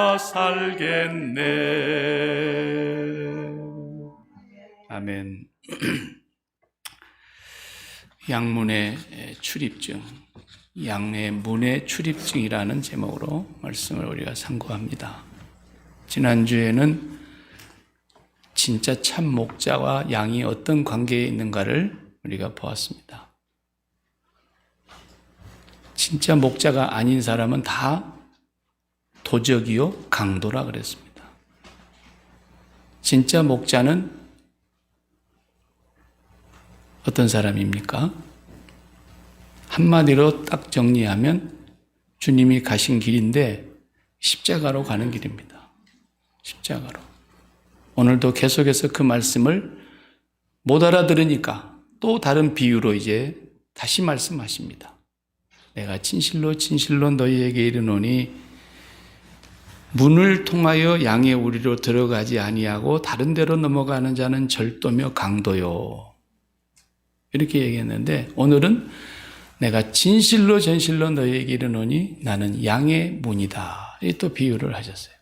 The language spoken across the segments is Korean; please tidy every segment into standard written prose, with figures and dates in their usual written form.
내가 살겠네. 아멘. 양문의 출입증, 양의 문의 출입증이라는 제목으로 말씀을 우리가 상고합니다. 지난주에는 진짜 참 목자와 양이 어떤 관계에 있는가를 우리가 보았습니다. 진짜 목자가 아닌 사람은 다 도적이요 강도라 그랬습니다. 진짜 목자는 어떤 사람입니까? 한마디로 딱 정리하면 주님이 가신 길인데 십자가로 가는 길입니다. 십자가로. 오늘도 계속해서 그 말씀을 못 알아들으니까 또 다른 비유로 이제 다시 말씀하십니다. 내가 진실로 진실로 너희에게 이르노니 문을 통하여 양의 우리로 들어가지 아니하고 다른 데로 넘어가는 자는 절도며 강도요. 이렇게 얘기했는데 오늘은 내가 진실로 진실로 너희에게 이르노니 나는 양의 문이다. 이 또 비유를 하셨어요.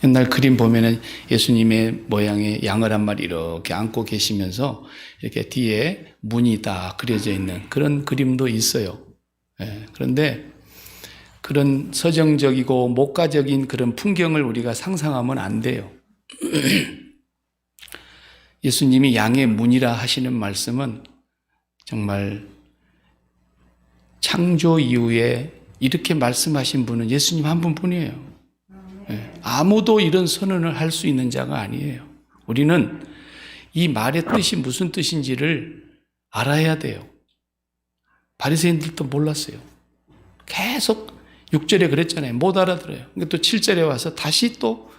옛날 그림 보면은 예수님의 모양의 양을 한 마리 이렇게 안고 계시면서 이렇게 뒤에 문이 다 그려져 있는 그런 그림도 있어요. 그런데 그런 서정적이고 목가적인 그런 풍경을 우리가 상상하면 안 돼요. 예수님이 양의 문이라 하시는 말씀은 정말 창조 이후에 이렇게 말씀하신 분은 예수님 한 분뿐이에요. 아무도 이런 선언을 할 수 있는 자가 아니에요. 우리는 이 말의 뜻이 무슨 뜻인지를 알아야 돼요. 바리새인들도 몰랐어요. 계속 6절에 그랬잖아요. 못 알아들어요. 그러니까 또 7절에 와서 다시 또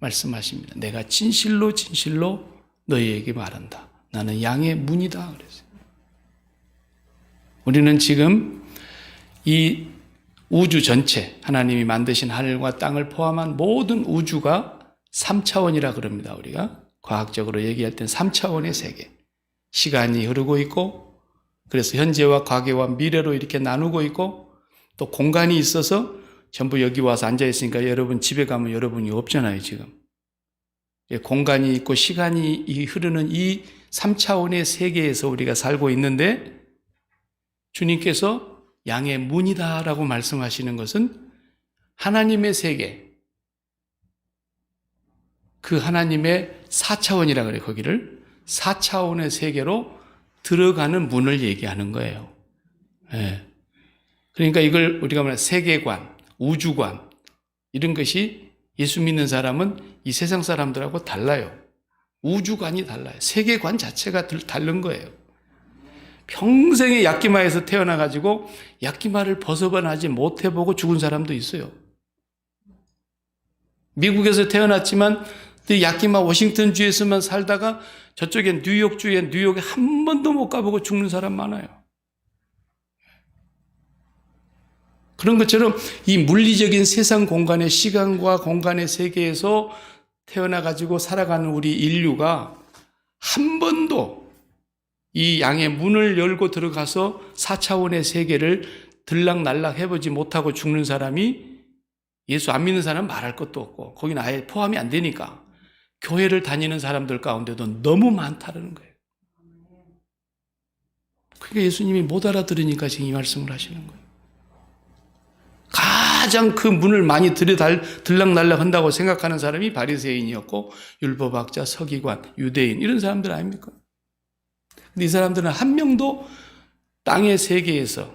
말씀하십니다. 내가 진실로 진실로 너희에게 말한다. 나는 양의 문이다. 그랬어요. 우리는 지금 이 우주 전체, 하나님이 만드신 하늘과 땅을 포함한 모든 우주가 3차원이라 그럽니다. 우리가 과학적으로 얘기할 땐 3차원의 세계. 시간이 흐르고 있고, 그래서 현재와 과거와 미래로 이렇게 나누고 있고, 또 공간이 있어서 전부 여기 와서 앉아 있으니까 여러분 집에 가면 여러분이 없잖아요, 지금. 공간이 있고 시간이 흐르는 이 3차원의 세계에서 우리가 살고 있는데 주님께서 양의 문이다라고 말씀하시는 것은 하나님의 세계, 그 하나님의 4차원이라 그래요. 거기를 4차원의 세계로 들어가는 문을 얘기하는 거예요. 그러니까 이걸 우리가 말하는 세계관, 우주관 이런 것이 예수 믿는 사람은 이 세상 사람들하고 달라요. 우주관이 달라요. 세계관 자체가 다른 거예요. 평생에 야끼마에서 태어나가지고 야끼마를 벗어나지 못해보고 죽은 사람도 있어요. 미국에서 태어났지만 야끼마 워싱턴주에서만 살다가 저쪽에 뉴욕주에 뉴욕에 한 번도 못 가보고 죽는 사람 많아요. 그런 것처럼 이 물리적인 세상 공간의 시간과 공간의 세계에서 태어나가지고 살아가는 우리 인류가 한 번도 이 양의 문을 열고 들어가서 4차원의 세계를 들락날락 해보지 못하고 죽는 사람이 예수 안 믿는 사람은 말할 것도 없고 거기는 아예 포함이 안 되니까 교회를 다니는 사람들 가운데도 너무 많다는 거예요. 그러니까 예수님이 못 알아들으니까 지금 이 말씀을 하시는 거예요. 가장 그 문을 많이 들락날락 한다고 생각하는 사람이 바리새인이었고 율법학자, 서기관, 유대인 이런 사람들 아닙니까? 근데 이 사람들은 한 명도 땅의 세계에서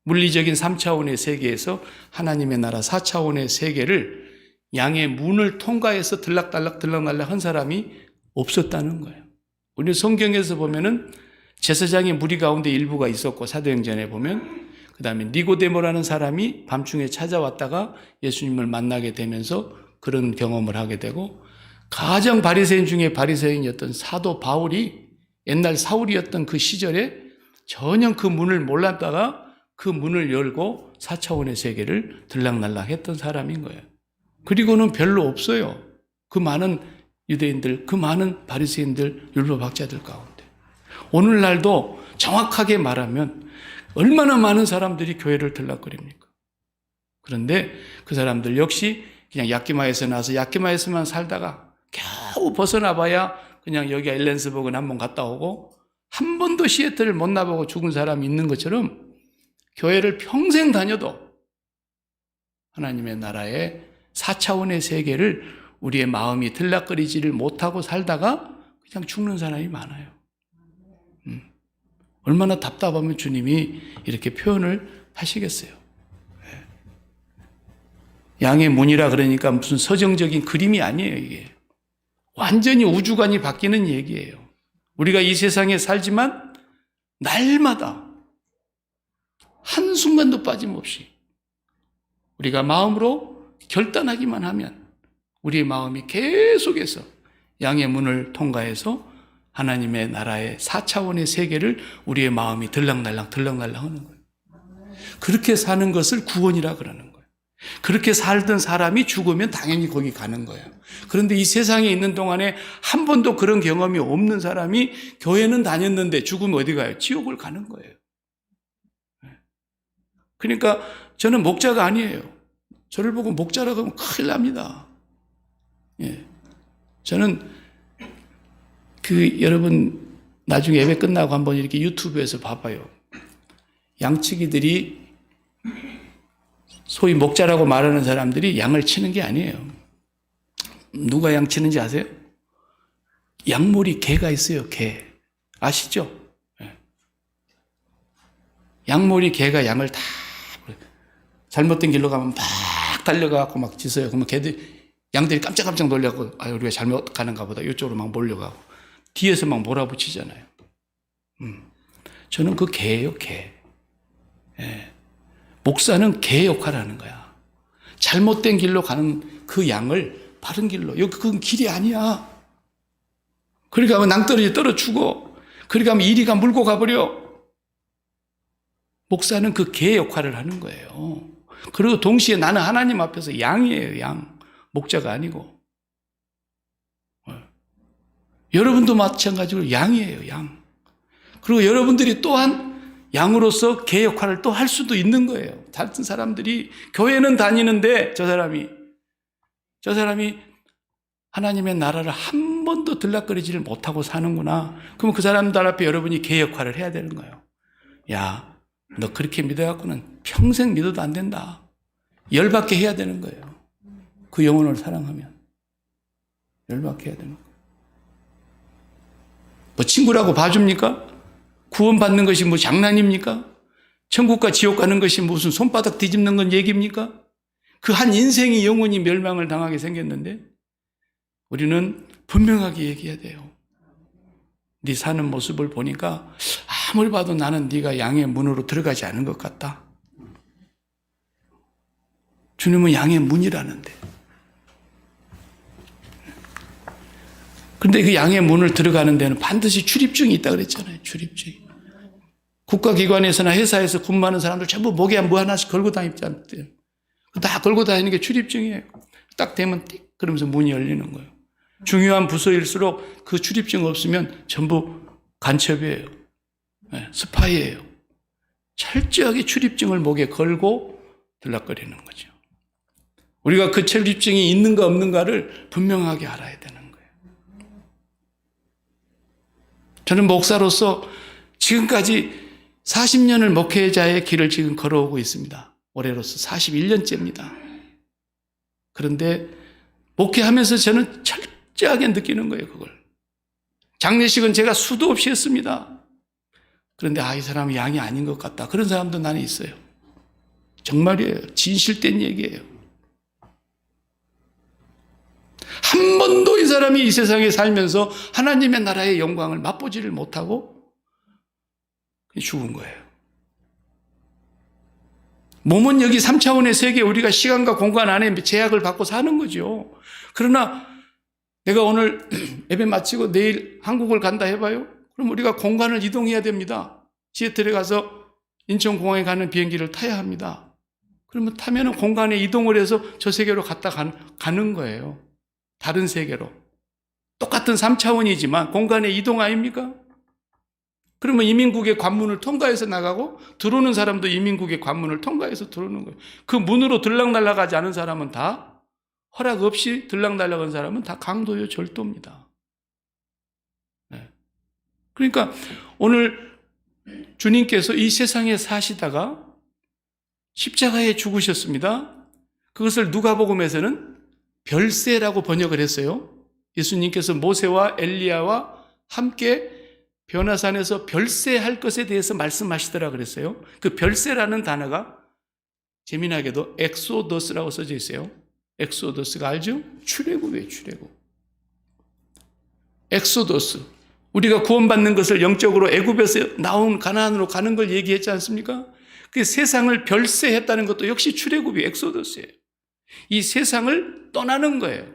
물리적인 3차원의 세계에서 하나님의 나라 4차원의 세계를 양의 문을 통과해서 들락날락 한 사람이 없었다는 거예요. 우리 성경에서 보면은 제사장의 무리 가운데 일부가 있었고 사도행전에 보면 그 다음에 니고데모라는 사람이 밤중에 찾아왔다가 예수님을 만나게 되면서 그런 경험을 하게 되고 가장 바리새인 중에 바리새인이었던 사도 바울이 옛날 사울이었던 그 시절에 전혀 그 문을 몰랐다가 그 문을 열고 4차원의 세계를 들락날락 했던 사람인 거예요. 그리고는 별로 없어요. 그 많은 유대인들, 그 많은 바리새인들, 율법학자들 가운데. 오늘날도 정확하게 말하면 얼마나 많은 사람들이 교회를 들락거립니까? 그런데 그 사람들 역시 그냥 야키마에서 나서 야키마에서만 살다가 겨우 벗어나 봐야 그냥 여기 엘렌스버그는 한번 갔다 오고 한 번도 시애틀을 못 나보고 죽은 사람이 있는 것처럼 교회를 평생 다녀도 하나님의 나라의 4차원의 세계를 우리의 마음이 들락거리지를 못하고 살다가 그냥 죽는 사람이 많아요. 얼마나 답답하면 주님이 이렇게 표현을 하시겠어요. 양의 문이라 그러니까 무슨 서정적인 그림이 아니에요, 이게. 완전히 우주관이 바뀌는 얘기예요. 우리가 이 세상에 살지만 날마다 한순간도 빠짐없이 우리가 마음으로 결단하기만 하면 우리의 마음이 계속해서 양의 문을 통과해서 하나님의 나라의 4차원의 세계를 우리의 마음이 들락날락 하는 거예요. 그렇게 사는 것을 구원이라 그러는 거예요. 그렇게 살던 사람이 죽으면 당연히 거기 가는 거예요. 그런데 이 세상에 있는 동안에 한 번도 그런 경험이 없는 사람이 교회는 다녔는데 죽으면 어디 가요? 지옥을 가는 거예요. 그러니까 저는 목자가 아니에요. 저를 보고 목자라고 하면 큰일 납니다. 저는 여러분 나중에 예배 끝나고 한번 이렇게 유튜브에서 봐봐요. 양치기들이 소위 목자라고 말하는 사람들이 양을 치는 게 아니에요. 누가 양 치는지 아세요? 양몰이 개가 있어요, 개. 아시죠? 양몰이 개가 양을 다 잘못된 길로 가면 막 달려가고 막 짖어요. 그러면 양들이 깜짝깜짝 놀라고, 우리가 잘못 가는가 보다. 이쪽으로 막 몰려가고. 뒤에서 막 몰아붙이잖아요. 저는 그 개예요, 개. 목사는 개 역할을 하는 거야. 잘못된 길로 가는 그 양을 바른 길로. 그건 길이 아니야. 그렇게 하면 낭떠러지 떨어 죽어. 그렇게 하면 이리가 물고 가버려. 목사는 그 개 역할을 하는 거예요. 그리고 동시에 나는 하나님 앞에서 양이에요, 양. 목자가 아니고. 여러분도 마찬가지로 양이에요, 양. 그리고 여러분들이 또한 양으로서 개 역할을 또 할 수도 있는 거예요. 같은 사람들이 교회는 다니는데 저 사람이 하나님의 나라를 한 번도 들락거리지를 못하고 사는구나. 그럼 그 사람들 앞에 여러분이 개 역할을 해야 되는 거예요. 야, 너 그렇게 믿어갖고는 평생 믿어도 안 된다. 열받게 해야 되는 거예요. 그 영혼을 사랑하면. 열받게 해야 되는 거예요. 뭐 친구라고 봐줍니까? 구원받는 것이 뭐 장난입니까? 천국과 지옥 가는 것이 무슨 손바닥 뒤집는 건 얘기입니까? 그 한 인생이 영원히 멸망을 당하게 생겼는데 우리는 분명하게 얘기해야 돼요. 네 사는 모습을 보니까 아무리 봐도 나는 네가 양의 문으로 들어가지 않은 것 같다. 주님은 양의 문이라는데. 그런데 그 양의 문을 들어가는 데는 반드시 출입증이 있다 그랬잖아요. 출입증이. 국가기관에서나 회사에서 근무하는 사람들 전부 목에 뭐 하나씩 걸고 다니잖아요. 다 걸고 다니는 게 출입증이에요. 딱 되면 띡 그러면서 문이 열리는 거예요. 중요한 부서일수록 그 출입증 없으면 전부 간첩이에요. 스파이예요. 철저하게 출입증을 목에 걸고 들락거리는 거죠. 우리가 그 출입증이 있는가 없는가를 분명하게 알아야 되는 거예요. 저는 목사로서 지금까지 40년을 목회자의 길을 지금 걸어오고 있습니다. 올해로서 41년째입니다. 그런데 목회하면서 저는 철저하게 느끼는 거예요, 그걸. 장례식은 제가 수도 없이 했습니다. 그런데 이 사람은 양이 아닌 것 같다. 그런 사람도 나는 있어요. 정말이에요. 진실된 얘기예요. 한 번도 이 사람이 이 세상에 살면서 하나님의 나라의 영광을 맛보지를 못하고 죽은 거예요. 몸은 여기 3차원의 세계, 우리가 시간과 공간 안에 제약을 받고 사는 거죠. 그러나 내가 오늘 예배 마치고 내일 한국을 간다 해봐요. 그럼 우리가 공간을 이동해야 됩니다. 시애틀에 가서 인천공항에 가는 비행기를 타야 합니다. 그러면 타면 공간에 이동을 해서 저 세계로 가는 거예요. 다른 세계로. 똑같은 3차원이지만 공간의 이동 아닙니까? 그러면 이민국의 관문을 통과해서 나가고 들어오는 사람도 이민국의 관문을 통과해서 들어오는 거예요. 그 문으로 들락날락하지 않은 사람은 다 허락 없이 들락날락한 사람은 다 강도요 절도입니다. 네. 그러니까 오늘 주님께서 이 세상에 사시다가 십자가에 죽으셨습니다. 그것을 누가복음에서는 별세라고 번역을 했어요. 예수님께서 모세와 엘리야와 함께 변화산에서 별세할 것에 대해서 말씀하시더라 그랬어요. 그 별세라는 단어가 재미나게도 엑소더스라고 써져 있어요. 엑소더스가 알죠? 출애굽이에요, 출애굽. 엑소더스. 우리가 구원받는 것을 영적으로 애굽에서 나온 가나안으로 가는 걸 얘기했지 않습니까? 그 세상을 별세했다는 것도 역시 출애굽이 엑소더스예요. 이 세상을 떠나는 거예요.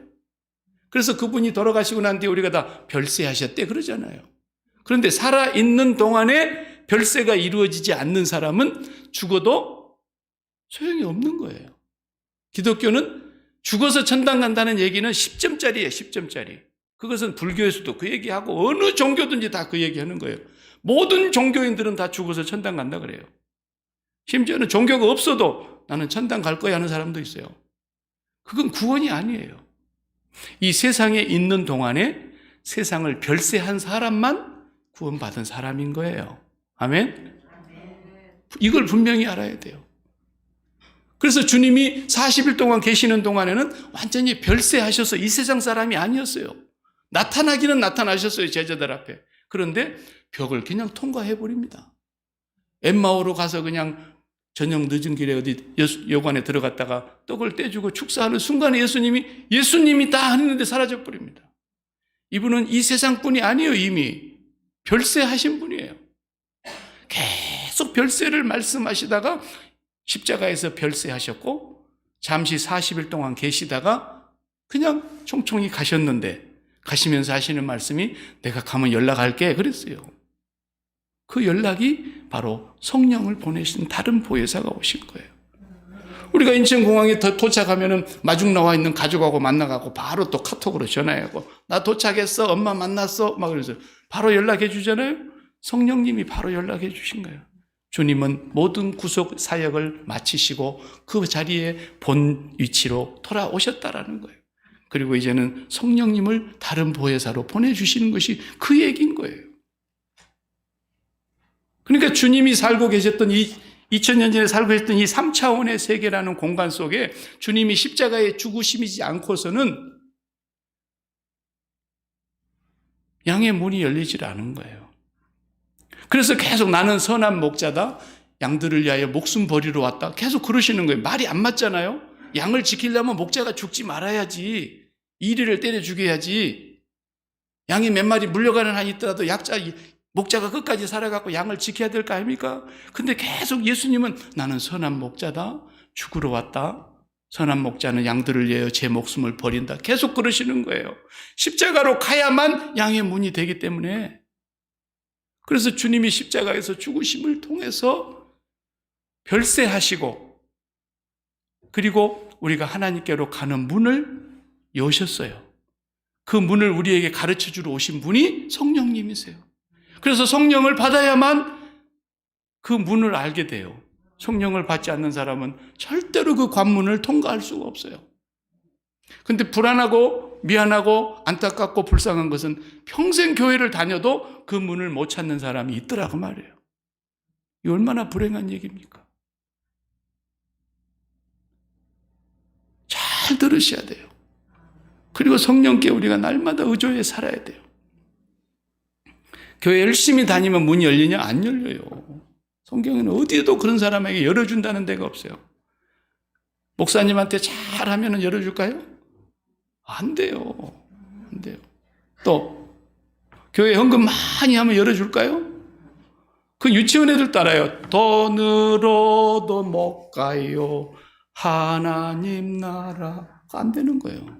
그래서 그분이 돌아가시고 난 뒤에 우리가 다 별세하셨대 그러잖아요. 그런데 살아있는 동안에 별세가 이루어지지 않는 사람은 죽어도 소용이 없는 거예요. 기독교는 죽어서 천당 간다는 얘기는 10점짜리예요. 10점짜리. 그것은 불교에서도 그 얘기하고 어느 종교든지 다 그 얘기하는 거예요. 모든 종교인들은 다 죽어서 천당 간다 그래요. 심지어는 종교가 없어도 나는 천당 갈 거야 하는 사람도 있어요. 그건 구원이 아니에요. 이 세상에 있는 동안에 세상을 별세한 사람만 구원받은 사람인 거예요. 아멘? 이걸 분명히 알아야 돼요. 그래서 주님이 40일 동안 계시는 동안에는 완전히 별세하셔서 이 세상 사람이 아니었어요. 나타나기는 나타나셨어요, 제자들 앞에. 그런데 벽을 그냥 통과해버립니다. 엠마오로 가서 그냥 저녁 늦은 길에 어디 여관에 들어갔다가 떡을 떼주고 축사하는 순간에 예수님이 다 했는데 사라져버립니다. 이분은 이 세상뿐이 아니에요. 이미 별세하신 분이에요. 계속 별세를 말씀하시다가 십자가에서 별세하셨고 잠시 40일 동안 계시다가 그냥 총총히 가셨는데 가시면서 하시는 말씀이 내가 가면 연락할게 그랬어요. 그 연락이 바로 성령을 보내신 다른 보혜사가 오신 거예요. 우리가 인천공항에 도착하면은 마중 나와 있는 가족하고 만나가고 바로 또 카톡으로 전화하고 나 도착했어, 엄마 만났어, 막 그래서 바로 연락해 주잖아요. 성령님이 바로 연락해 주신 거예요. 주님은 모든 구속 사역을 마치시고 그 자리에 본 위치로 돌아오셨다라는 거예요. 그리고 이제는 성령님을 다른 보혜사로 보내주시는 것이 그 얘기인 거예요. 그러니까 주님이 살고 계셨던 2000년 전에 살고 계셨던 이 3차원의 세계라는 공간 속에 주님이 십자가에 죽으시지 않고서는 양의 문이 열리질 않은 거예요. 그래서 계속 나는 선한 목자다. 양들을 위하여 목숨 버리러 왔다. 계속 그러시는 거예요. 말이 안 맞잖아요. 양을 지키려면 목자가 죽지 말아야지. 이리를 때려 죽여야지. 양이 몇 마리 물려가는 한이 있더라도 목자가 끝까지 살아가고 양을 지켜야 될 거 아닙니까? 근데 계속 예수님은 나는 선한 목자다. 죽으러 왔다. 선한 목자는 양들을 위하여 제 목숨을 버린다. 계속 그러시는 거예요. 십자가로 가야만 양의 문이 되기 때문에. 그래서 주님이 십자가에서 죽으심을 통해서 별세하시고 그리고 우리가 하나님께로 가는 문을 여셨어요. 그 문을 우리에게 가르쳐주러 오신 분이 성령님이세요. 그래서 성령을 받아야만 그 문을 알게 돼요. 성령을 받지 않는 사람은 절대로 그 관문을 통과할 수가 없어요. 근데 불안하고 미안하고 안타깝고 불쌍한 것은 평생 교회를 다녀도 그 문을 못 찾는 사람이 있더라고 말이에요. 이 얼마나 불행한 얘기입니까? 잘 들으셔야 돼요. 그리고 성령께 우리가 날마다 의존해 살아야 돼요. 교회 열심히 다니면 문이 열리냐? 안 열려요. 성경에는 어디에도 그런 사람에게 열어준다는 데가 없어요. 목사님한테 잘하면 열어줄까요? 안 돼요. 안 돼요. 또 교회 헌금 많이 하면 열어줄까요? 그 유치원 애들 따라요. 더 늘어도 못 가요. 하나님 나라. 안 되는 거예요.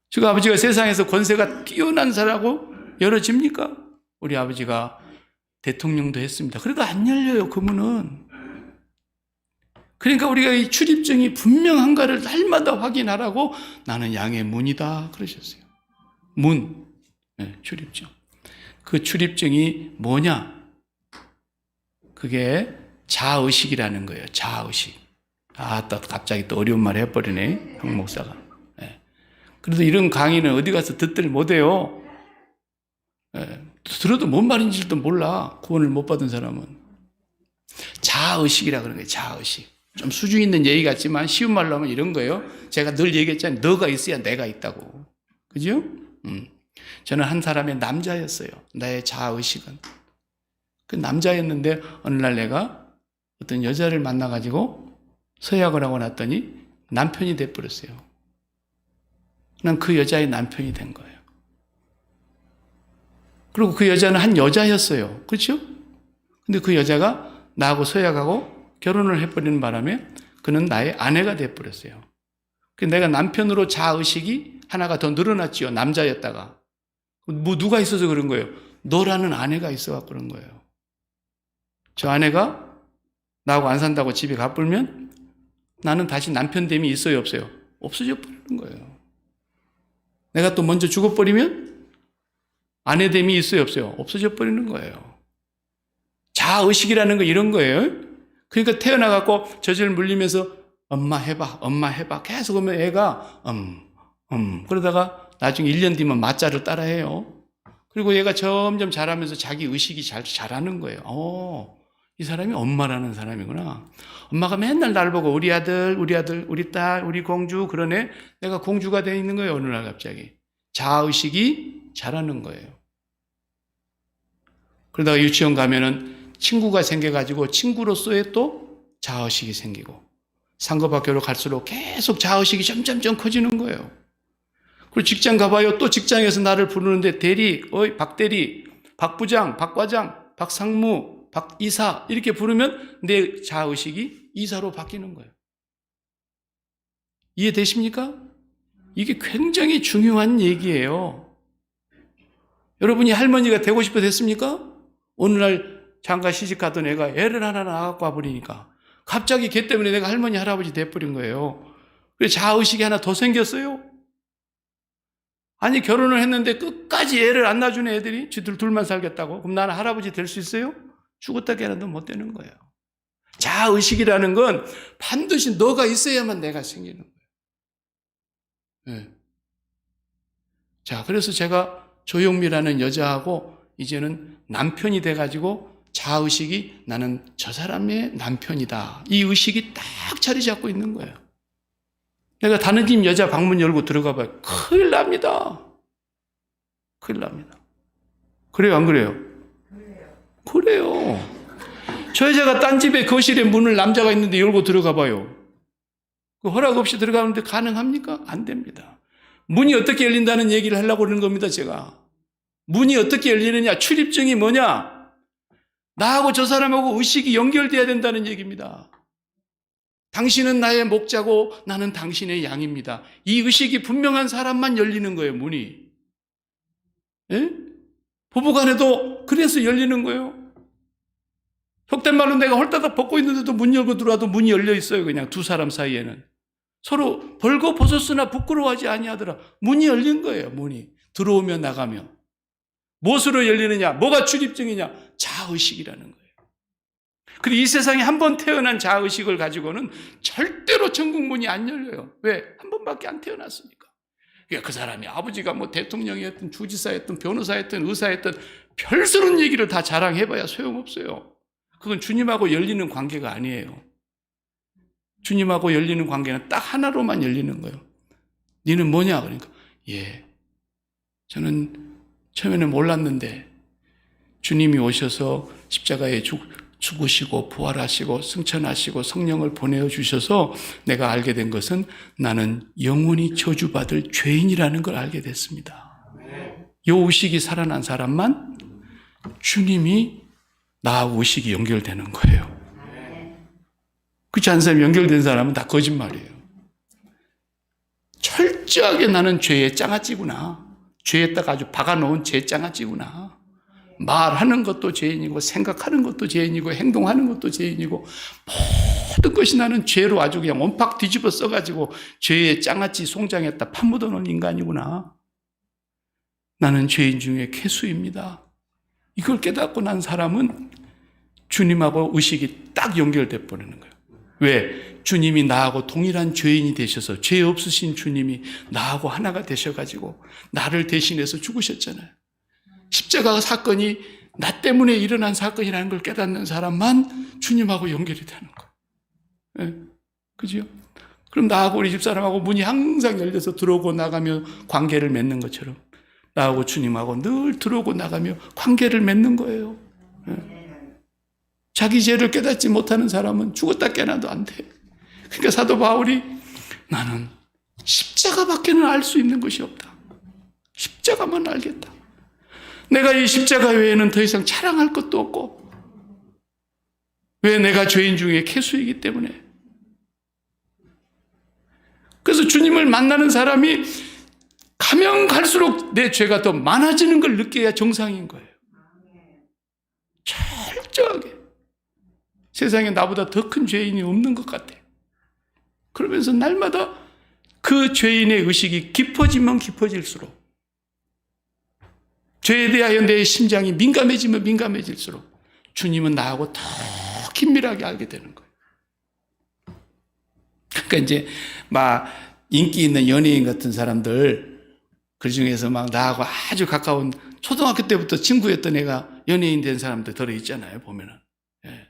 지금 아버지가 세상에서 권세가 뛰어난 사람하고 열어집니까? 우리 아버지가 대통령도 했습니다. 그래도 안 열려요, 그 문은. 그러니까 우리가 이 출입증이 분명한가를 날마다 확인하라고 나는 양의 문이다 그러셨어요. 문, 네, 출입증. 그 출입증이 뭐냐? 그게 자아의식이라는 거예요. 자아의식. 또 갑자기 또 어려운 말 해버리네, 형 목사가. 예. 그래서 이런 강의는 어디 가서 듣들 못해요. 예. 들어도 뭔 말인지도 몰라. 구원을 못 받은 사람은. 자아의식이라 그러는 거예요. 자아의식. 좀 수준 있는 얘기 같지만 쉬운 말로 하면 이런 거예요. 제가 늘 얘기했잖아요. 너가 있어야 내가 있다고. 그죠? 저는 한 사람의 남자였어요. 나의 자아의식은. 그 남자였는데 어느 날 내가 어떤 여자를 만나가지고 서약을 하고 났더니 남편이 돼버렸어요. 난 그 여자의 남편이 된 거예요. 그리고 그 여자는 한 여자였어요. 그렇죠? 근데 그 여자가 나하고 서약하고 결혼을 해버리는 바람에 그는 나의 아내가 돼버렸어요. 내가 남편으로 자아의식이 하나가 더 늘어났지요. 남자였다가. 누가 있어서 그런 거예요? 너라는 아내가 있어서 그런 거예요. 저 아내가 나하고 안 산다고 집에 가불면 나는 다시 남편됨이 있어요, 없어요? 없어져 버리는 거예요. 내가 또 먼저 죽어버리면 아내됨이 있어요, 없어요? 없어져 버리는 거예요. 자아의식이라는 거 이런 거예요. 그러니까 태어나갖고 젖을 물리면서 엄마 해봐. 계속 하면 애가 그러다가 나중에 1년 뒤면 맞자를 따라해요. 그리고 얘가 점점 자라면서 자기 의식이 자라는 거예요. 이 사람이 엄마라는 사람이구나. 엄마가 맨날 날 보고 우리 아들, 우리 딸, 우리 공주 그러네. 내가 공주가 돼 있는 거예요. 어느 날 갑자기. 자아의식이 자라는 거예요. 그러다가 유치원 가면은 친구가 생겨가지고 친구로서의 또 자아의식이 생기고 상급학교로 갈수록 계속 자아의식이 점점점 커지는 거예요. 그리고 직장 가봐요. 또 직장에서 나를 부르는데 대리, 박 대리, 박 부장, 박 과장, 박 상무, 박 이사 이렇게 부르면 내 자아의식이 이사로 바뀌는 거예요. 이해되십니까? 이게 굉장히 중요한 얘기예요. 여러분이 할머니가 되고 싶어 됐습니까? 어느 날 장가 시집가던 애가 애를 하나 낳아갖고 와버리니까 갑자기 걔 때문에 내가 할머니 할아버지 돼버린 거예요. 그래서 자아의식이 하나 더 생겼어요. 아니 결혼을 했는데 끝까지 애를 안 낳아주는 애들이 쥐들 둘만 살겠다고? 그럼 나는 할아버지 될 수 있어요? 죽었다 깨어나도 못 되는 거예요. 자아의식이라는 건 반드시 너가 있어야만 내가 생기는 거예요. 네. 자, 그래서 제가 조용미라는 여자하고 이제는 남편이 돼가지고 자아의식이 나는 저 사람의 남편이다. 이 의식이 딱 자리 잡고 있는 거예요. 내가 다른 집 여자 방문 열고 들어가 봐요. 큰일 납니다. 큰일 납니다. 그래요, 안 그래요? 그래요. 저 여자가 딴 집에 거실에 문을 남자가 있는데 열고 들어가 봐요. 그 허락 없이 들어가는데 가능합니까? 안 됩니다. 문이 어떻게 열린다는 얘기를 하려고 그러는 겁니다, 제가. 문이 어떻게 열리느냐? 출입증이 뭐냐? 나하고 저 사람하고 의식이 연결돼야 된다는 얘기입니다. 당신은 나의 목자고 나는 당신의 양입니다. 이 의식이 분명한 사람만 열리는 거예요, 문이. 예? 부부간에도 그래서 열리는 거예요. 속된 말로 내가 홀다닥 벗고 있는데도 문 열고 들어와도 문이 열려 있어요, 그냥 두 사람 사이에는. 서로 벌거 벗었으나 부끄러워하지 아니하더라. 문이 열린 거예요, 문이. 들어오며 나가며. 무엇으로 열리느냐? 뭐가 출입증이냐? 자아의식이라는 거예요. 그리고 이 세상에 한 번 태어난 자아의식을 가지고는 절대로 천국 문이 안 열려요. 왜? 한 번밖에 안 태어났으니까. 그러니까 그 사람이 아버지가 뭐 대통령이었든 주지사였든 변호사였든 의사였든 별스러운 얘기를 다 자랑해봐야 소용없어요. 그건 주님하고 열리는 관계가 아니에요. 주님하고 열리는 관계는 딱 하나로만 열리는 거예요. 너는 뭐냐? 그러니까 저는 처음에는 몰랐는데 주님이 오셔서 십자가에 죽으시고 부활하시고 승천하시고 성령을 보내주셔서 내가 알게 된 것은 나는 영원히 저주받을 죄인이라는 걸 알게 됐습니다. 이 의식이 살아난 사람만 주님이 나하고 의식이 연결되는 거예요. 그렇지 않은 사람이 연결된 사람은 다 거짓말이에요. 철저하게 나는 죄의 장아찌구나. 죄에다가 아주 박아놓은 죄 장아찌구나. 말하는 것도 죄인이고 생각하는 것도 죄인이고 행동하는 것도 죄인이고 모든 것이 나는 죄로 아주 그냥 온팍 뒤집어 써가지고 죄의 장아찌 송장에다 파묻어 놓은 인간이구나. 나는 죄인 중에 괴수입니다. 이걸 깨닫고 난 사람은 주님하고 의식이 딱 연결돼 버리는 거예요. 왜? 주님이 나하고 동일한 죄인이 되셔서 죄 없으신 주님이 나하고 하나가 되셔가지고 나를 대신해서 죽으셨잖아요. 십자가 사건이 나 때문에 일어난 사건이라는 걸 깨닫는 사람만 주님하고 연결이 되는 거예요. 네. 그죠? 그럼 나하고 우리 집사람하고 문이 항상 열려서 들어오고 나가며 관계를 맺는 것처럼 나하고 주님하고 늘 들어오고 나가며 관계를 맺는 거예요. 네. 자기 죄를 깨닫지 못하는 사람은 죽었다 깨어나도 안 돼. 그러니까 사도 바울이 나는 십자가밖에는 알 수 있는 것이 없다. 십자가만 알겠다. 내가 이 십자가 외에는 더 이상 자랑할 것도 없고, 왜? 내가 죄인 중에 캐수이기 때문에. 그래서 주님을 만나는 사람이 가면 갈수록 내 죄가 더 많아지는 걸 느껴야 정상인 거예요. 철저하게. 세상에 나보다 더 큰 죄인이 없는 것 같아. 그러면서 날마다 그 죄인의 의식이 깊어지면 깊어질수록, 죄에 대하여 내 심장이 민감해지면 민감해질수록 주님은 나하고 더 긴밀하게 알게 되는 거예요. 그러니까 이제 막 인기 있는 연예인 같은 사람들, 그 중에서 막 나하고 아주 가까운 초등학교 때부터 친구였던 애가 연예인 된 사람들 들어있잖아요, 보면은. 예.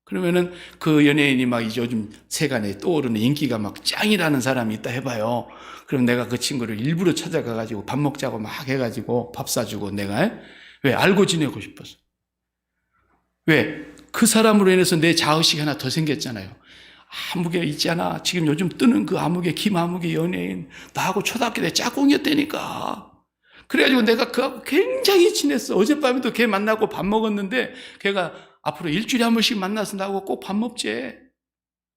그러면은 그 연예인이 막 요즘 세간에 떠오르는 인기가 막 짱이라는 사람이 있다 해봐요. 그럼 내가 그 친구를 일부러 찾아가가지고 밥 먹자고 막 해가지고 밥 사주고 내가, 왜? 알고 지내고 싶어서. 왜? 그 사람으로 인해서 내 자의식이 하나 더 생겼잖아요. 아무개 있잖아. 지금 요즘 뜨는 그 아무개, 김아무개 연예인. 나하고 초등학교 때 짝꿍이었다니까. 그래가지고 내가 그하고 굉장히 친했어. 어젯밤에도 걔 만나고 밥 먹었는데 걔가 앞으로 일주일에 한 번씩 만나서 나하고 꼭 밥 먹지.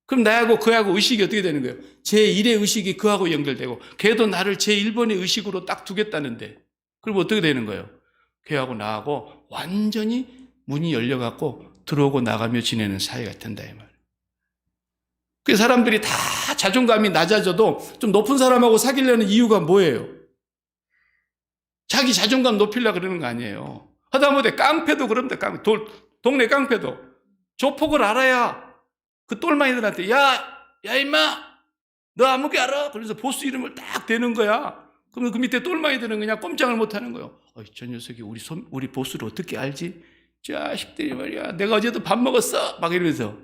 그럼 나하고 그하고 의식이 어떻게 되는 거예요? 제1의 의식이 그하고 연결되고 걔도 나를 제1번의 의식으로 딱 두겠다는데, 그럼 어떻게 되는 거예요? 걔하고 나하고 완전히 문이 열려갖고 들어오고 나가며 지내는 사이가 된다 이 말이에요. 그 사람들이 다 자존감이 낮아져도 좀 높은 사람하고 사귀려는 이유가 뭐예요? 자기 자존감 높이려고 그러는 거 아니에요. 하다못해 깡패도 그럽니다. 동네 깡패도 조폭을 알아야 그 똘마이들한테 야 임마 너 아무개 알아? 그래서 보스 이름을 딱 대는 거야. 그러면 그 밑에 똘마이들은 그냥 꼼짝을 못하는 거예요. 저 녀석이 우리 보스를 어떻게 알지? 자식들이 말이야, 내가 어제도 밥 먹었어 막 이러면서.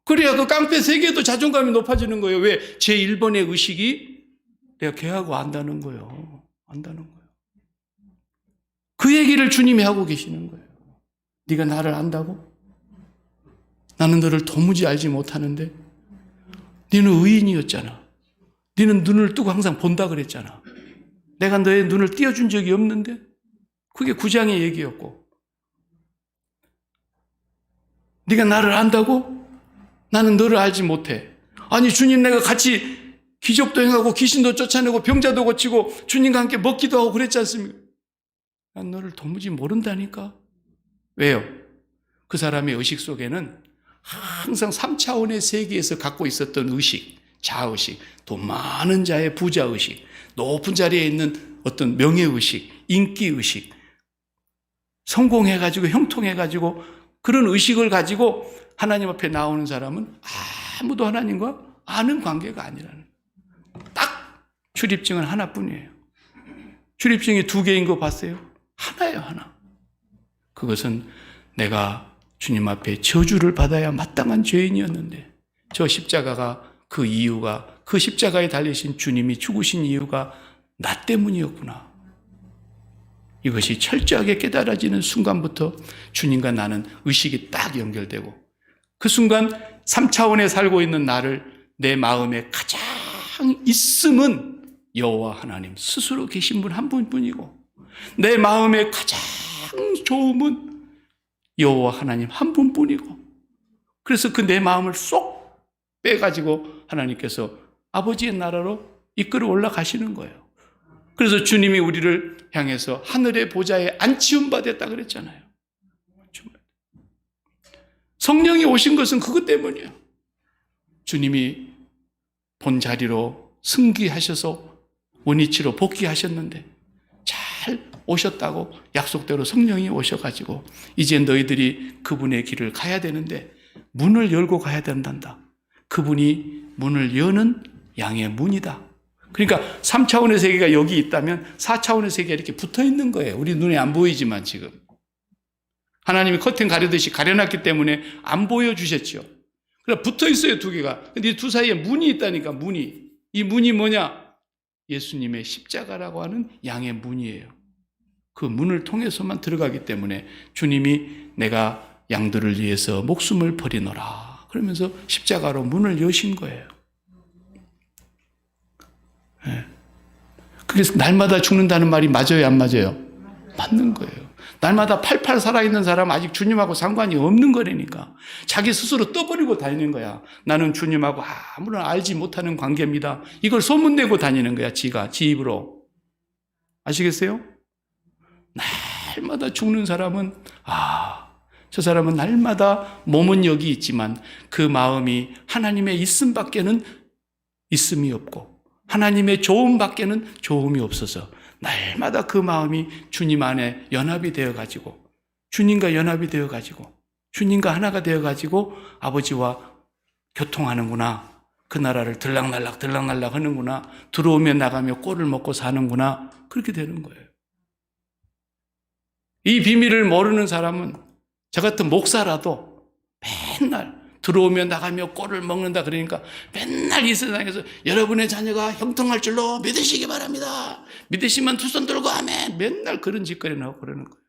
그래야 그 깡패 세계도 자존감이 높아지는 거예요. 왜? 제1번의 의식이 내가 걔하고 안다는 거예요. 안다는 거예요. 그 얘기를 주님이 하고 계시는 거예요. 네가 나를 안다고? 나는 너를 도무지 알지 못하는데 너는 의인이었잖아. 너는 눈을 뜨고 항상 본다 그랬잖아. 내가 너의 눈을 띄워준 적이 없는데? 그게 9장의 얘기였고. 네가 나를 안다고? 나는 너를 알지 못해. 아니 주님, 내가 같이 기적도 행하고 귀신도 쫓아내고 병자도 고치고 주님과 함께 먹기도 하고 그랬지 않습니까? 난 너를 도무지 모른다니까. 왜요? 그 사람의 의식 속에는 항상 3차원의 세계에서 갖고 있었던 의식, 자의식, 돈 많은 자의 부자의식, 높은 자리에 있는 어떤 명예의식, 인기의식, 성공해가지고 형통해가지고 그런 의식을 가지고 하나님 앞에 나오는 사람은 아무도 하나님과 아는 관계가 아니라는 거예요. 딱 출입증은 하나뿐이에요. 출입증이 2개인 거 봤어요? 하나예요, 하나. 그것은 내가 주님 앞에 저주를 받아야 마땅한 죄인이었는데 저 십자가가 그 이유가, 그 십자가에 달리신 주님이 죽으신 이유가 나 때문이었구나. 이것이 철저하게 깨달아지는 순간부터 주님과 나는 의식이 딱 연결되고, 그 순간 3차원에 살고 있는 나를 내 마음에 가장 있음은 여호와 하나님 스스로 계신 분 한 분뿐이고, 내 마음에 가장 좋음은 여호와 하나님 한 분뿐이고, 그래서 그 내 마음을 쏙 빼가지고 하나님께서 아버지의 나라로 이끌어 올라가시는 거예요. 그래서 주님이 우리를 향해서 하늘의 보좌에 안치움 받았다 그랬잖아요. 성령이 오신 것은 그것 때문이에요. 주님이 본 자리로 승기하셔서 원위치로 복귀하셨는데 잘 오셨다고 약속대로 성령이 오셔가지고 이제 너희들이 그분의 길을 가야 되는데 문을 열고 가야 된단다. 그분이 문을 여는 양의 문이다. 그러니까 3차원의 세계가 여기 있다면 4차원의 세계가 이렇게 붙어 있는 거예요. 우리 눈에 안 보이지만 지금. 하나님이 커튼 가려듯이 가려놨기 때문에 안 보여주셨죠. 그래 붙어 있어요, 두 개가. 근데 이 두 사이에 문이 있다니까, 문이. 이 문이 뭐냐? 예수님의 십자가라고 하는 양의 문이에요. 그 문을 통해서만 들어가기 때문에 주님이 내가 양들을 위해서 목숨을 버리노라 그러면서 십자가로 문을 여신 거예요. 네. 그래서 날마다 죽는다는 말이 맞아요, 안 맞아요? 맞는 거예요. 날마다 팔팔 살아있는 사람 아직 주님하고 상관이 없는 거라니까. 자기 스스로 떠버리고 다니는 거야. 나는 주님하고 아무런 알지 못하는 관계입니다. 이걸 소문내고 다니는 거야, 지가, 지 입으로. 아시겠어요? 날마다 죽는 사람은 저 사람은 날마다 몸은 여기 있지만 그 마음이 하나님의 있음 밖에는 있음이 없고 하나님의 조음 밖에는 조음이 없어서 날마다 그 마음이 주님 안에 연합이 되어가지고 주님과 연합이 되어가지고 주님과 하나가 되어가지고 아버지와 교통하는구나. 그 나라를 들락날락 하는구나. 들어오며 나가며 꼴을 먹고 사는구나. 그렇게 되는 거예요. 이 비밀을 모르는 사람은 저 같은 목사라도 맨날 들어오며 나가며 꼴을 먹는다 그러니까 맨날 이 세상에서 여러분의 자녀가 형통할 줄로 믿으시기 바랍니다. 믿으시면 두 손 들고 아멘. 맨날 그런 짓거리를 하고 그러는 거예요.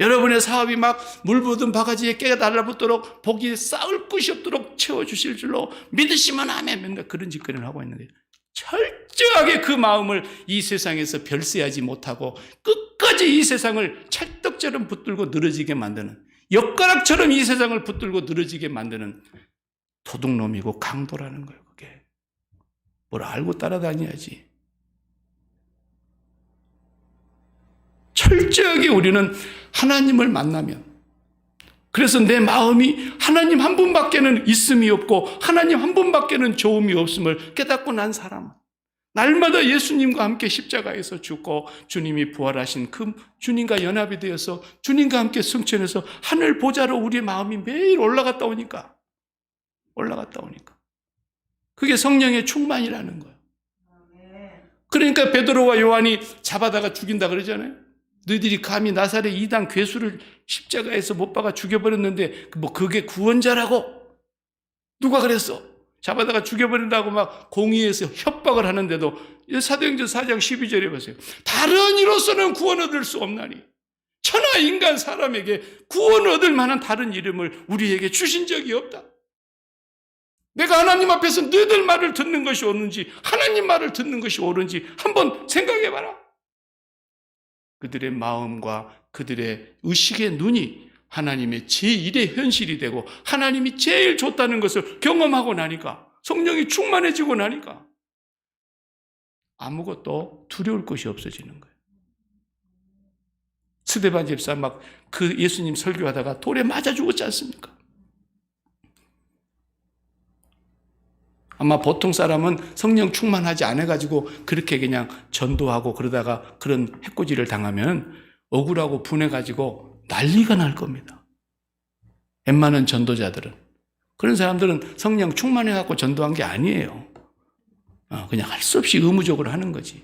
여러분의 사업이 막 물 부은 바가지에 깨가 달라붙도록 복이 쌓을 것이 없도록 채워주실 줄로 믿으시면 아멘. 맨날 그런 짓거리를 하고 있는 거예요. 철저하게 그 마음을 이 세상에서 별세하지 못하고 끝까지 이 세상을 찰떡처럼 붙들고 늘어지게 만드는 엿가락처럼 이 세상을 붙들고 늘어지게 만드는 도둑놈이고 강도라는 거예요. 그게 뭘 알고 따라다녀야지. 철저하게 우리는 하나님을 만나면 그래서 내 마음이 하나님 한 분밖에는 있음이 없고 하나님 한 분밖에는 좋음이 없음을 깨닫고 난 사람은 날마다 예수님과 함께 십자가에서 죽고 주님이 부활하신 그 주님과 연합이 되어서 주님과 함께 승천해서 하늘 보좌로 우리의 마음이 매일 올라갔다 오니까 그게 성령의 충만이라는 거예요. 그러니까 베드로와 요한이 잡아다가 죽인다 그러잖아요. 너희들이 감히 나사렛 이단 괴수를 십자가에서 못 박아 죽여버렸는데 뭐 그게 구원자라고? 누가 그랬어? 잡아다가 죽여버린다고 막 공의에서 협박을 하는데도 사도행전 4장 12절에 보세요. 다른 이로서는 구원 얻을 수 없나니 천하 인간 사람에게 구원 얻을 만한 다른 이름을 우리에게 주신 적이 없다. 내가 하나님 앞에서 너희들 말을 듣는 것이 옳은지 하나님 말을 듣는 것이 옳은지 한번 생각해봐라. 그들의 마음과 그들의 의식의 눈이 하나님의 제1의 현실이 되고 하나님이 제일 좋다는 것을 경험하고 나니까 성령이 충만해지고 나니까 아무것도 두려울 것이 없어지는 거예요. 스데반 집사 막 그 예수님 설교하다가 돌에 맞아 죽었지 않습니까? 아마 보통 사람은 성령 충만하지 않아가지고 그렇게 그냥 전도하고 그러다가 그런 해코지를 당하면 억울하고 분해가지고 난리가 날 겁니다. 웬만한 전도자들은. 그런 사람들은 성령 충만해갖고 전도한 게 아니에요. 그냥 할 수 없이 의무적으로 하는 거지.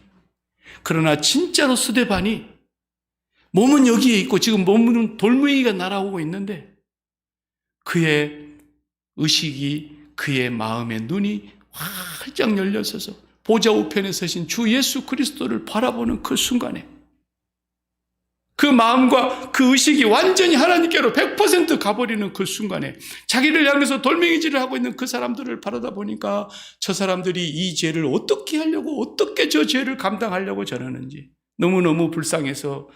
그러나 진짜로 스데반이 몸은 여기에 있고 지금 몸은 돌멩이가 날아오고 있는데 그의 의식이 그의 마음의 눈이 활짝 열려서서 보좌 우편에 서신 주 예수 그리스도를 바라보는 그 순간에 그 마음과 그 의식이 완전히 하나님께로 100% 가버리는 그 순간에 자기를 향해서 돌멩이질을 하고 있는 그 사람들을 바라다 보니까 저 사람들이 이 죄를 어떻게 하려고 어떻게 저 죄를 감당하려고 저러는지 너무너무 불쌍해서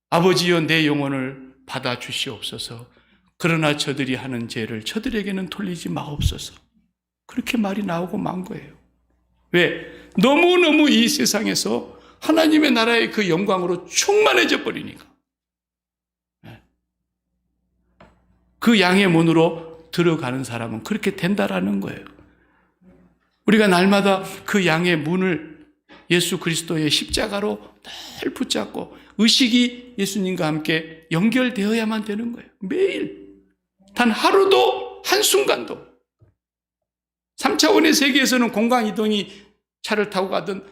아버지여 내 영혼을 받아주시옵소서. 그러나 저들이 하는 죄를 저들에게는 돌리지 마옵소서. 그렇게 말이 나오고 만 거예요. 왜? 너무너무 이 세상에서 하나님의 나라의 그 영광으로 충만해져 버리니까. 그 양의 문으로 들어가는 사람은 그렇게 된다라는 거예요. 우리가 날마다 그 양의 문을 예수 그리스도의 십자가로 늘 붙잡고 의식이 예수님과 함께 연결되어야만 되는 거예요. 매일 단 하루도 한순간도. 3차원의 세계에서는 공간 이동이 차를 타고 가든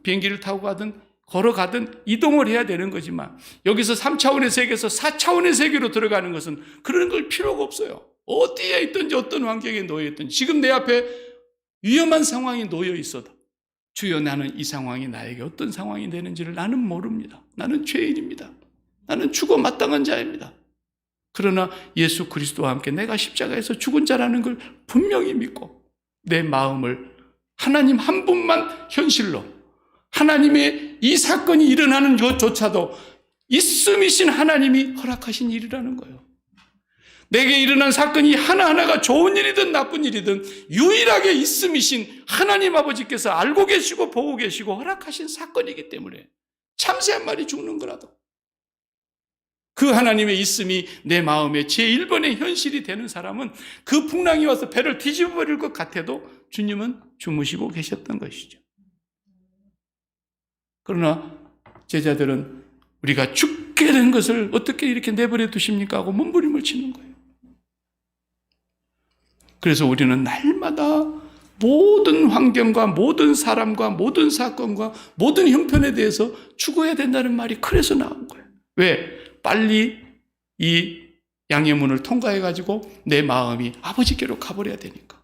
비행기를 타고 가든 걸어가든 이동을 해야 되는 거지만 여기서 3차원의 세계에서 4차원의 세계로 들어가는 것은 그런 걸 필요가 없어요. 어디에 있든지 어떤 환경에 놓여 있든지 지금 내 앞에 위험한 상황이 놓여 있어도 주여 나는 이 상황이 나에게 어떤 상황이 되는지를 나는 모릅니다. 나는 죄인입니다. 나는 죽어 마땅한 자입니다. 그러나 예수 그리스도와 함께 내가 십자가에서 죽은 자라는 걸 분명히 믿고 내 마음을 하나님 한 분만 현실로 하나님의 이 사건이 일어나는 것조차도 있음이신 하나님이 허락하신 일이라는 거예요. 내게 일어난 사건이 하나하나가 좋은 일이든 나쁜 일이든 유일하게 있음이신 하나님 아버지께서 알고 계시고 보고 계시고 허락하신 사건이기 때문에 참새 한 마리 죽는 거라도 그 하나님의 있음이 내 마음에 제1번의 현실이 되는 사람은 그 풍랑이 와서 배를 뒤집어버릴 것 같아도 주님은 주무시고 계셨던 것이죠. 그러나 제자들은 우리가 죽게 된 것을 어떻게 이렇게 내버려 두십니까 하고 몸부림을 치는 거예요. 그래서 우리는 날마다 모든 환경과 모든 사람과 모든 사건과 모든 형편에 대해서 죽어야 된다는 말이 그래서 나온 거예요. 왜? 빨리 이 양의 문을 통과해가지고 내 마음이 아버지께로 가버려야 되니까.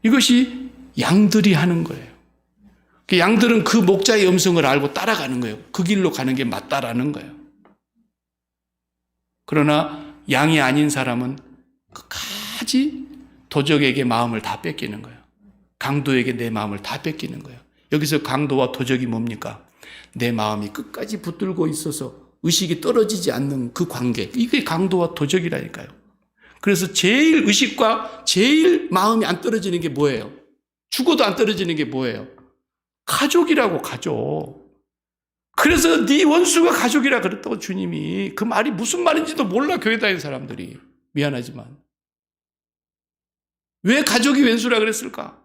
이것이 양들이 하는 거예요. 그 양들은 그 목자의 음성을 알고 따라가는 거예요. 그 길로 가는 게 맞다라는 거예요. 그러나 양이 아닌 사람은 끝까지 도적에게 마음을 다 뺏기는 거예요. 강도에게 내 마음을 다 뺏기는 거예요. 여기서 강도와 도적이 뭡니까? 내 마음이 끝까지 붙들고 있어서 의식이 떨어지지 않는 그 관계. 이게 강도와 도적이라니까요. 그래서 제일 의식과 제일 마음이 안 떨어지는 게 뭐예요? 죽어도 안 떨어지는 게 뭐예요? 가족이라고, 가족. 그래서 네 원수가 가족이라 그랬다고 주님이. 그 말이 무슨 말인지도 몰라 교회 다니는 사람들이. 미안하지만. 왜 가족이 원수라 그랬을까?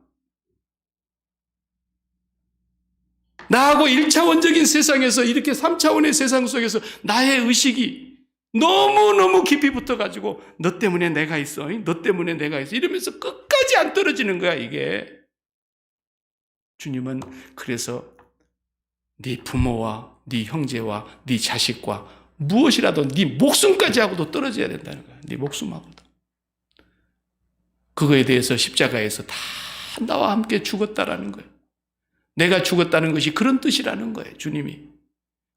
나하고 1차원적인 세상에서 이렇게 3차원의 세상 속에서 나의 의식이 너무너무 깊이 붙어가지고 너 때문에 내가 있어. 너 때문에 내가 있어. 이러면서 끝까지 안 떨어지는 거야 이게. 주님은 그래서 네 부모와 네 형제와 네 자식과 무엇이라도 네 목숨까지 하고도 떨어져야 된다는 거야. 네 목숨하고도. 그거에 대해서 십자가에서 다 나와 함께 죽었다라는 거예요. 내가 죽었다는 것이 그런 뜻이라는 거예요. 주님이.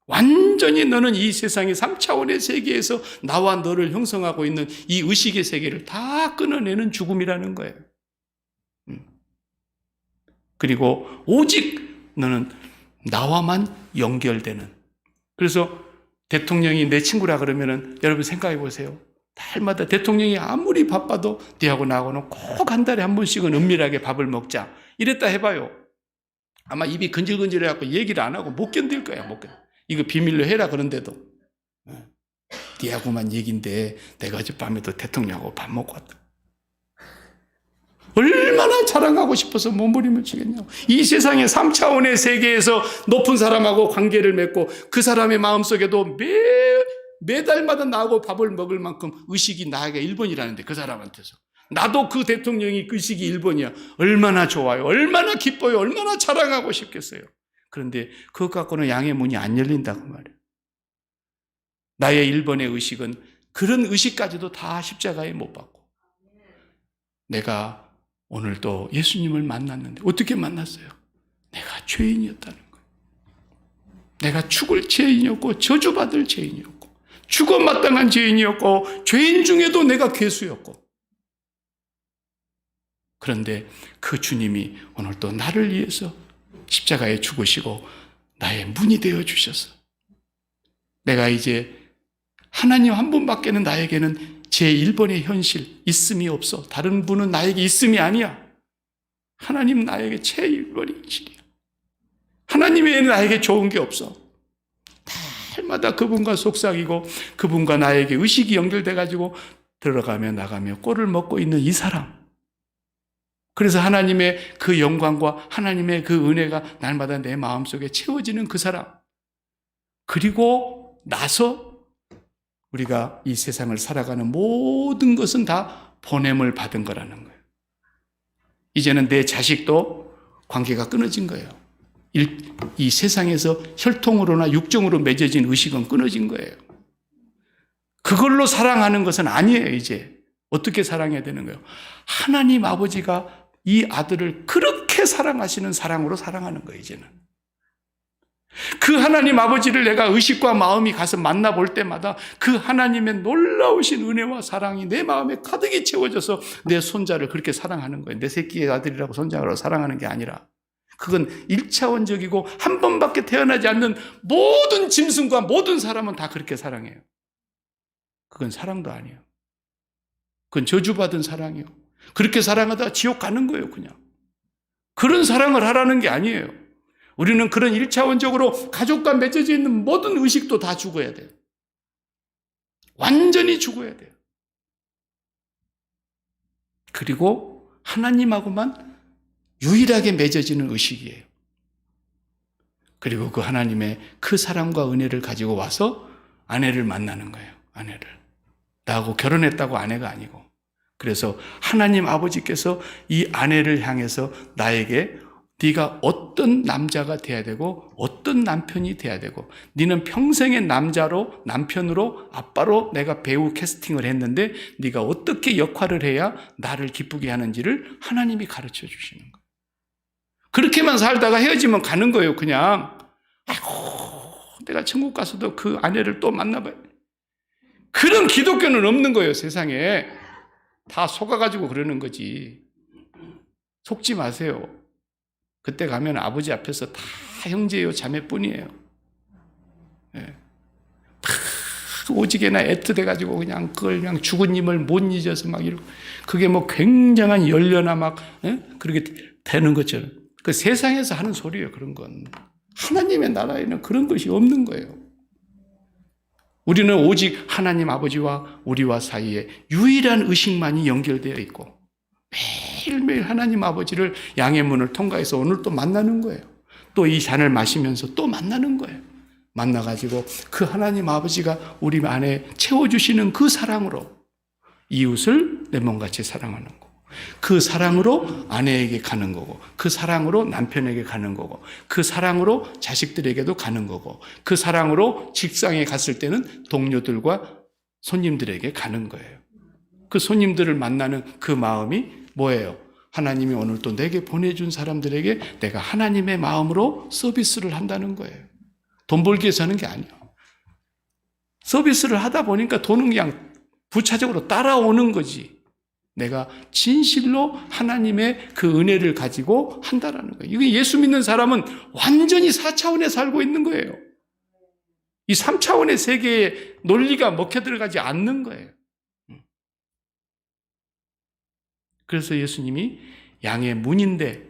완전히 너는 이 세상의 3차원의 세계에서 나와 너를 형성하고 있는 이 의식의 세계를 다 끊어내는 죽음이라는 거예요. 그리고 오직 너는 나와만 연결되는. 그래서 대통령이 내 친구라 그러면은 여러분 생각해 보세요. 달마다 대통령이 아무리 바빠도 네하고 나하고는 꼭 한 달에 한 번씩은 은밀하게 밥을 먹자. 이랬다 해봐요. 아마 입이 근질근질해갖고 얘기를 안 하고 못 견딜 거야. 못 견딜. 이거 비밀로 해라 그런데도. 네하고만 얘기인데 내가 어젯밤에도 대통령하고 밥 먹고 왔다. 얼마나 자랑하고 싶어서 몸부림을 치겠냐고. 이 세상의 3차원의 세계에서 높은 사람하고 관계를 맺고 그 사람의 마음속에도 매달마다 나하고 밥을 먹을 만큼 의식이 나에게 1번이라는데 그 사람한테서. 나도 그 대통령이 의식이 1번이야. 얼마나 좋아요. 얼마나 기뻐요. 얼마나 자랑하고 싶겠어요. 그런데 그것 갖고는 양의 문이 안 열린다고 말이에요. 나의 1번의 의식은 그런 의식까지도 다 십자가에 못 박고. 내가 오늘 또 예수님을 만났는데 어떻게 만났어요? 내가 죄인이었다는 거예요. 내가 죽을 죄인이었고 저주받을 죄인이었고 죽어 마땅한 죄인이었고 죄인 중에도 내가 괴수였고 그런데 그 주님이 오늘 또 나를 위해서 십자가에 죽으시고 나의 문이 되어 주셨어. 내가 이제 하나님 한 분밖에는 나에게는 제1번의 현실, 있음이 없어. 다른 분은 나에게 있음이 아니야. 하나님 나에게 제1번의 현실이야. 하나님 외에는 나에게 좋은 게 없어. 날마다 그분과 속삭이고 그분과 나에게 의식이 연결돼가지고 들어가며 나가며 꼴을 먹고 있는 이 사람. 그래서 하나님의 그 영광과 하나님의 그 은혜가 날마다 내 마음속에 채워지는 그 사람. 그리고 나서 우리가 이 세상을 살아가는 모든 것은 다 보냄을 받은 거라는 거예요. 이제는 내 자식도 관계가 끊어진 거예요. 이 세상에서 혈통으로나 육정으로 맺어진 의식은 끊어진 거예요. 그걸로 사랑하는 것은 아니에요. 이제 어떻게 사랑해야 되는 거예요? 하나님 아버지가 이 아들을 그렇게 사랑하시는 사랑으로 사랑하는 거예요. 이제는 그 하나님 아버지를 내가 의식과 마음이 가서 만나볼 때마다 그 하나님의 놀라우신 은혜와 사랑이 내 마음에 가득히 채워져서 내 손자를 그렇게 사랑하는 거예요. 내 새끼의 아들이라고 손자라고 사랑하는 게 아니라 그건 1차원적이고 한 번밖에 태어나지 않는 모든 짐승과 모든 사람은 다 그렇게 사랑해요. 그건 사랑도 아니에요. 그건 저주받은 사랑이에요. 그렇게 사랑하다 지옥 가는 거예요. 그냥 그런 사랑을 하라는 게 아니에요. 우리는 그런 1차원적으로 가족과 맺어져 있는 모든 의식도 다 죽어야 돼요. 완전히 죽어야 돼요. 그리고 하나님하고만 유일하게 맺어지는 의식이에요. 그리고 그 하나님의 그 사랑과 은혜를 가지고 와서 아내를 만나는 거예요. 아내를. 나하고 결혼했다고 아내가 아니고. 그래서 하나님 아버지께서 이 아내를 향해서 나에게 네가 어떤 남자가 돼야 되고 어떤 남편이 돼야 되고 네는 평생의 남편으로 아빠로 내가 배우 캐스팅을 했는데 네가 어떻게 역할을 해야 나를 기쁘게 하는지를 하나님이 가르쳐 주시는 거예요. 그렇게만 살다가 헤어지면 가는 거예요. 그냥 아이고 내가 천국 가서도 그 아내를 또 만나봐야 돼. 그런 기독교는 없는 거예요. 세상에 다 속아가지고 그러는 거지. 속지 마세요. 그때 가면 아버지 앞에서 다 형제요 자매뿐이에요. 예. 오지게나 애틋해가지고 그냥 그걸 그냥 죽은 힘을 못 잊어서 막 이러고 그게 뭐 굉장한 연려나 막 그렇게 되는 것처럼 그 세상에서 하는 소리예요. 그런 건 하나님의 나라에는 그런 것이 없는 거예요. 우리는 오직 하나님 아버지와 우리와 사이에 유일한 의식만이 연결되어 있고 매일매일 하나님 아버지를 양의 문을 통과해서 오늘 또 만나는 거예요. 또 이 잔을 마시면서 또 만나는 거예요. 만나가지고 그 하나님 아버지가 우리 안에 채워주시는 그 사랑으로 이웃을 내 몸같이 사랑하는 거고 그 사랑으로 아내에게 가는 거고 그 사랑으로 남편에게 가는 거고 그 사랑으로 자식들에게도 가는 거고 그 사랑으로 직장에 갔을 때는 동료들과 손님들에게 가는 거예요. 그 손님들을 만나는 그 마음이 뭐예요? 하나님이 오늘 또 내게 보내준 사람들에게 내가 하나님의 마음으로 서비스를 한다는 거예요. 돈 벌기 위해서 하는 게 아니에요. 서비스를 하다 보니까 돈은 그냥 부차적으로 따라오는 거지. 내가 진실로 하나님의 그 은혜를 가지고 한다라는 거예요. 이게 예수 믿는 사람은 완전히 4차원에 살고 있는 거예요. 이 3차원의 세계의 논리가 먹혀 들어가지 않는 거예요. 그래서 예수님이 양의 문인데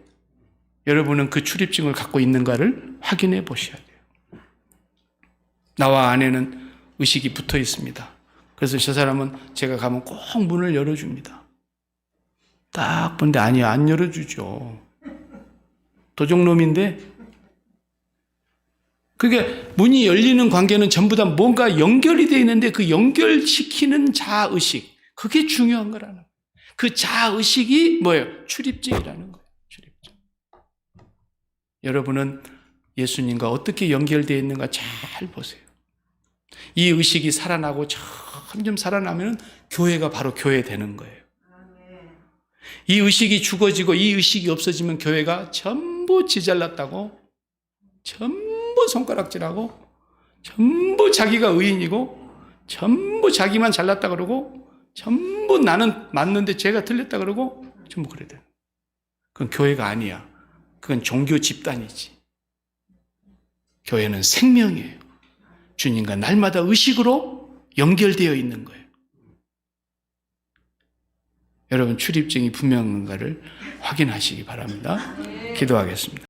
여러분은 그 출입증을 갖고 있는가를 확인해 보셔야 돼요. 나와 아내는 의식이 붙어 있습니다. 그래서 저 사람은 제가 가면 꼭 문을 열어줍니다. 딱 보는데 아니요, 안 열어주죠. 도적놈인데 그게 문이 열리는 관계는 전부 다 뭔가 연결이 되어 있는데 그 연결시키는 자아의식 그게 중요한 거라는 거예요. 그 자아의식이 뭐예요? 출입증이라는 거예요. 출입증. 여러분은 예수님과 어떻게 연결되어 있는가 잘 보세요. 이 의식이 살아나고 점점 살아나면 교회가 바로 교회 되는 거예요. 이 의식이 죽어지고 이 의식이 없어지면 교회가 전부 지 잘났다고 전부 손가락질하고 전부 자기가 의인이고 전부 자기만 잘났다 그러고 전부 나는 맞는데 제가 틀렸다 그러고 전부 그래야 돼요. 그건 교회가 아니야. 그건 종교 집단이지. 교회는 생명이에요. 주님과 날마다 의식으로 연결되어 있는 거예요. 여러분 출입증이 분명한가를 확인하시기 바랍니다. 기도하겠습니다.